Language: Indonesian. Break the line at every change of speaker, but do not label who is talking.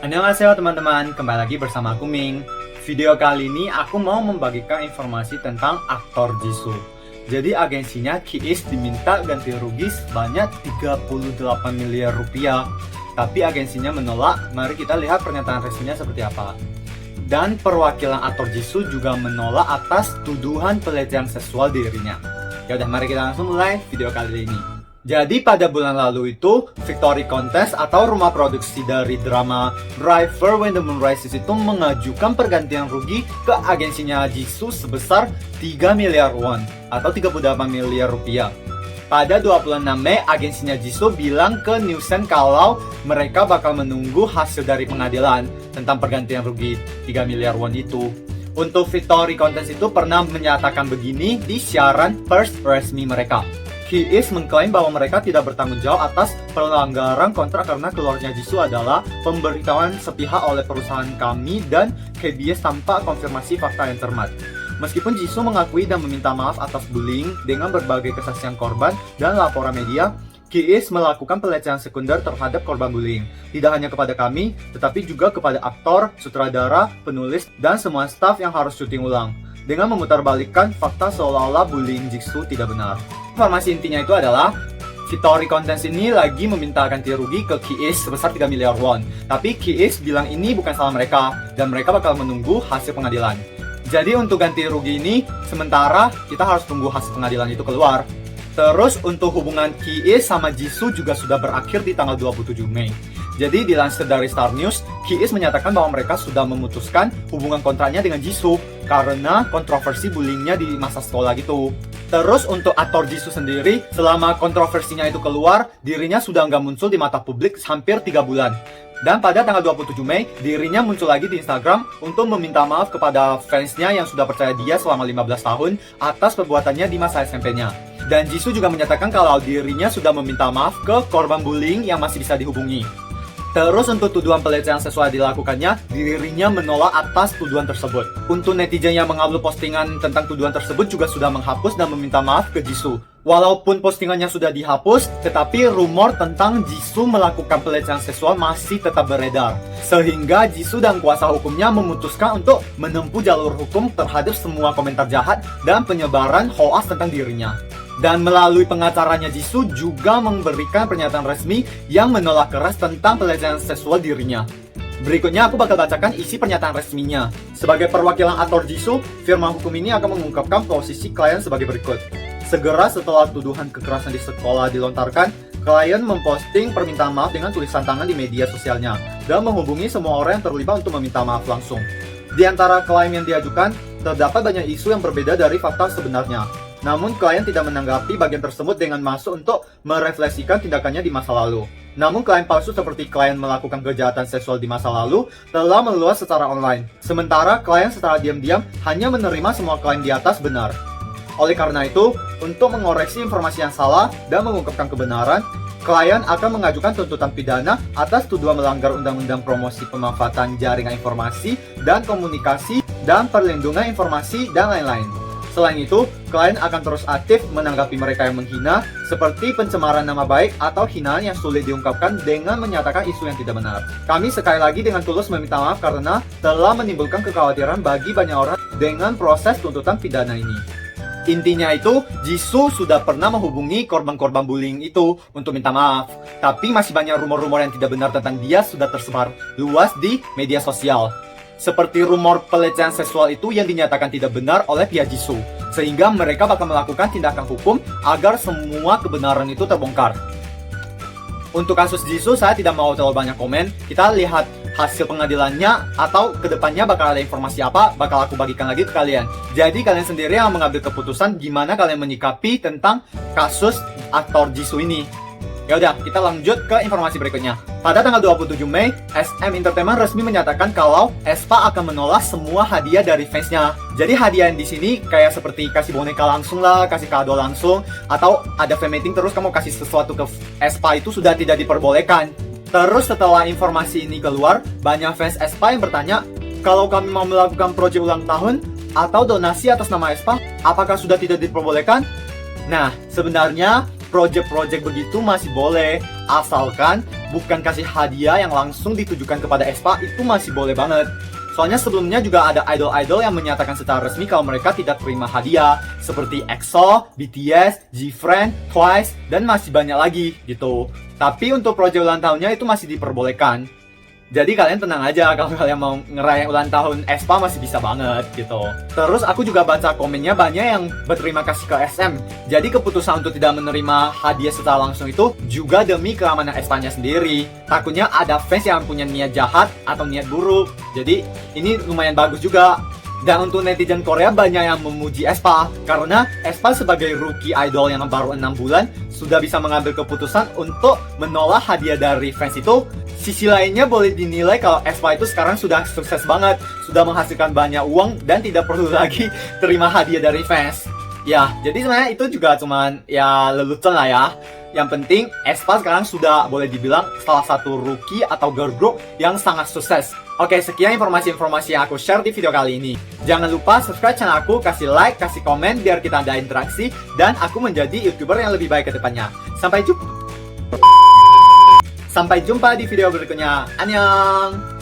Annyeonghaseyo teman-teman, kembali lagi bersama aku Ming. Video kali ini aku mau membagikan informasi tentang aktor Jisoo. Jadi agensinya K-east diminta ganti rugi sebanyak 38 miliar rupiah. Tapi agensinya menolak. Mari kita lihat pernyataan resminya seperti apa. Dan perwakilan aktor Jisoo juga menolak atas tuduhan pelecehan seksual dirinya. Yaudah, mari kita langsung mulai video kali ini. Jadi pada bulan lalu itu, Victory Contest atau rumah produksi dari drama Driver When the Moon Rises itu mengajukan pergantian rugi ke agensinya Jisoo sebesar 3 miliar won atau 38 miliar rupiah. Pada 26 Mei, agensinya Jisoo bilang ke Newsen kalau mereka bakal menunggu hasil dari pengadilan tentang pergantian rugi 3 miliar won itu. Untuk Victory Contest itu pernah menyatakan begini di siaran pers resmi mereka. K-east mengklaim bahwa mereka tidak bertanggung jawab atas pelanggaran kontrak karena keluarnya Jisoo adalah pemberitahuan sepihak oleh perusahaan kami dan KBS tanpa konfirmasi fakta yang cermat. Meskipun Jisoo mengakui dan meminta maaf atas bullying dengan berbagai kesaksian korban dan laporan media, K-east melakukan pelecehan sekunder terhadap korban bullying. Tidak hanya kepada kami, tetapi juga kepada aktor, sutradara, penulis, dan semua staf yang harus syuting ulang. Dengan memutarbalikkan fakta seolah-olah bullying Jisoo tidak benar. Informasi intinya itu adalah Victory Contest ini lagi meminta ganti rugi ke K-east sebesar 3 miliar won. Tapi K-east bilang ini bukan salah mereka dan mereka bakal menunggu hasil pengadilan. Jadi untuk ganti rugi ini sementara kita harus tunggu hasil pengadilan itu keluar. Terus untuk hubungan K-east sama Jisoo juga sudah berakhir di tanggal 27 Mei. Jadi dilansir dari Star News, K-east menyatakan bahwa mereka sudah memutuskan hubungan kontraknya dengan Jisoo karena kontroversi bullyingnya di masa sekolah gitu. Terus untuk aktor Jisoo sendiri, selama kontroversinya itu keluar, dirinya sudah nggak muncul di mata publik hampir 3 bulan. Dan pada tanggal 27 Mei, dirinya muncul lagi di Instagram untuk meminta maaf kepada fansnya yang sudah percaya dia selama 15 tahun atas perbuatannya di masa SMP-nya. Dan Jisoo juga menyatakan kalau dirinya sudah meminta maaf ke korban bullying yang masih bisa dihubungi. Terus untuk tuduhan pelecehan seksual dilakukannya, dirinya menolak atas tuduhan tersebut. Untuk netizen yang mengupload postingan tentang tuduhan tersebut juga sudah menghapus dan meminta maaf ke Jisoo. Walaupun postingannya sudah dihapus, tetapi rumor tentang Jisoo melakukan pelecehan seksual masih tetap beredar. Sehingga Jisoo dan kuasa hukumnya memutuskan untuk menempuh jalur hukum terhadap semua komentar jahat dan penyebaran hoax tentang dirinya. Dan melalui pengacaranya Jisoo juga memberikan pernyataan resmi yang menolak keras tentang pelecehan seksual dirinya. Berikutnya aku bakal bacakan isi pernyataan resminya. Sebagai perwakilan aktor Jisoo, firma hukum ini akan mengungkapkan posisi klien sebagai berikut. Segera setelah tuduhan kekerasan di sekolah dilontarkan, klien memposting permintaan maaf dengan tulisan tangan di media sosialnya dan menghubungi semua orang yang terlibat untuk meminta maaf langsung. Di antara klaim yang diajukan, terdapat banyak isu yang berbeda dari fakta sebenarnya. Namun klien tidak menanggapi bagian tersebut dengan masuk untuk merefleksikan tindakannya di masa lalu. Namun klaim palsu seperti klien melakukan kejahatan seksual di masa lalu telah meluas secara online. Sementara klien secara diam-diam hanya menerima semua klaim di atas benar. Oleh karena itu, untuk mengoreksi informasi yang salah dan mengungkapkan kebenaran, klien akan mengajukan tuntutan pidana atas tuduhan melanggar Undang-Undang Promosi Pemanfaatan Jaringan Informasi dan Komunikasi dan Perlindungan Informasi dan lain-lain. Selain itu, klien akan terus aktif menanggapi mereka yang menghina, seperti pencemaran nama baik atau hinaan yang sulit diungkapkan dengan menyatakan isu yang tidak benar. Kami sekali lagi dengan tulus meminta maaf karena telah menimbulkan kekhawatiran bagi banyak orang dengan proses tuntutan pidana ini. Intinya itu, Jisoo sudah pernah menghubungi korban-korban bullying itu untuk minta maaf. Tapi masih banyak rumor-rumor yang tidak benar tentang dia sudah tersebar luas di media sosial. Seperti rumor pelecehan seksual itu yang dinyatakan tidak benar oleh pihak Jisoo, sehingga mereka bakal melakukan tindakan hukum agar semua kebenaran itu terbongkar. Untuk kasus Jisoo, saya tidak mau terlalu banyak komen. Kita lihat hasil pengadilannya atau kedepannya bakal ada informasi apa, bakal aku bagikan lagi ke kalian. Jadi kalian sendiri yang mengambil keputusan gimana kalian menyikapi tentang kasus aktor Jisoo ini. Ya udah, kita lanjut ke informasi berikutnya. Pada tanggal 27 Mei, SM Entertainment resmi menyatakan kalau aespa akan menolak semua hadiah dari fansnya. Jadi hadiah di sini kayak seperti kasih boneka langsung lah, kasih kado langsung, atau ada fan meeting terus kamu kasih sesuatu ke aespa itu sudah tidak diperbolehkan. Terus setelah informasi ini keluar, banyak fans aespa yang bertanya, kalau kami mau melakukan proyek ulang tahun atau donasi atas nama aespa, apakah sudah tidak diperbolehkan? Nah, sebenarnya project-project begitu masih boleh, asalkan bukan kasih hadiah yang langsung ditujukan kepada aespa, itu masih boleh banget. Soalnya sebelumnya juga ada idol-idol yang menyatakan secara resmi kalau mereka tidak terima hadiah, seperti EXO, BTS, G-Friend, Twice, dan masih banyak lagi gitu. Tapi untuk proyek ulang tahunnya itu masih diperbolehkan. Jadi kalian tenang aja, kalau kalian mau ngerayain ulang tahun aespa masih bisa banget gitu. Terus aku juga baca komennya banyak yang berterima kasih ke SM. Jadi keputusan untuk tidak menerima hadiah secara langsung itu juga demi keamanan aespanya sendiri. Takutnya ada fans yang punya niat jahat atau niat buruk. Jadi ini lumayan bagus juga. Dan untuk netizen Korea banyak yang memuji aespa karena aespa sebagai rookie idol yang baru 6 bulan sudah bisa mengambil keputusan untuk menolak hadiah dari fans itu. Sisi lainnya boleh dinilai kalau aespa itu sekarang sudah sukses banget, sudah menghasilkan banyak uang dan tidak perlu lagi terima hadiah dari fans. Ya, jadi sebenarnya itu juga cuman ya lelucon lah ya. Yang penting aespa sekarang sudah boleh dibilang salah satu rookie atau girl group yang sangat sukses. Oke, sekian informasi-informasi yang aku share di video kali ini. Jangan lupa subscribe channel aku, kasih like, kasih komen biar kita ada interaksi dan aku menjadi YouTuber yang lebih baik ke depannya. Sampai jumpa di video berikutnya. Annyeong!